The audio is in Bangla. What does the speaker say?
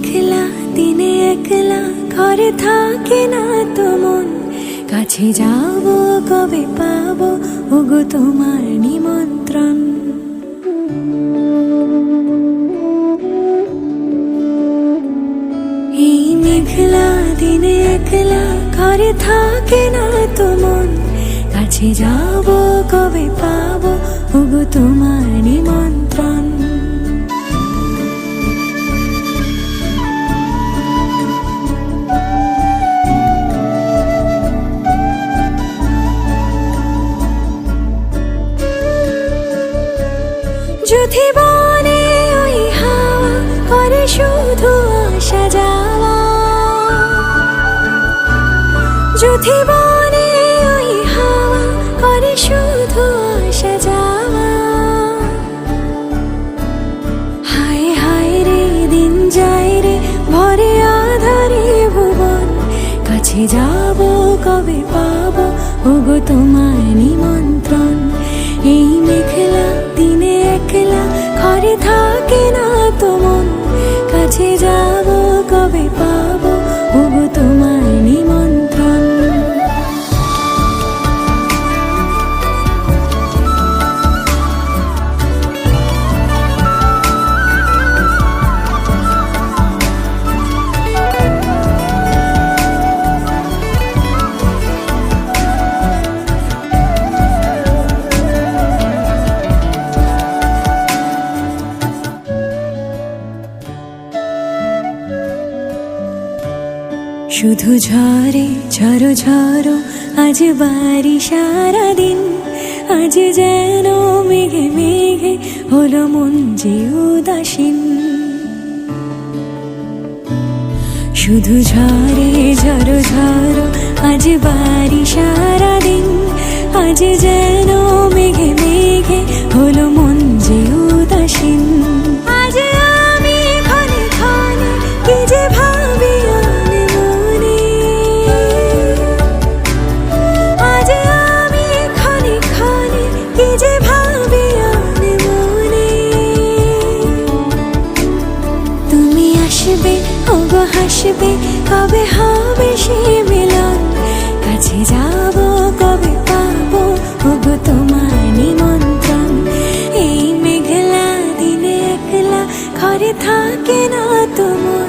মেঘলা দিনে একলা ঘরে থাকে না তো মন, কাছে যাব কবে পাবো ওগো তোমার নিমন্ত্রণ। এই মেঘলা দিনে একলা ঘরে থাকে না তো মন, কাছে যাব কবে পাবো ওগো তোমার নিমন্ত্রণ। যদি বনে ওই হাওয়া করে শুধু আসা যাওয়া, যদি বনে ওই হাওয়া করে শুধু আসা যাওয়া, হায় হায় রে দিন যায় রে ভরে আধারে ভুবন, কাছে যাব কবে পাবো ওগো তোমার নিমন্ত্রণ। এই মেঘলা দিনে একলা ঘরে থাকে না তো মন, কাছে যাব কবে পাবো ওগো তোমার নিমন্ত্রণ। শুধু ঝরে ঝড়ো ঝড়ো আজ বাড়ি সারাদিন, আজ যেন মেঘে মেঘে হলো মন যে উদাসীন। শুধু ঝরে ঝড়ো ঝড়ো আজ বাড়ি সারাদিন, আজ যেন মেঘে মেঘে হলো মন যে উদাসীন। আজ আমি ক্ষণে ক্ষণে কি যে ভাবি হাসবে কবে হবে সে মিলন, কাছে যা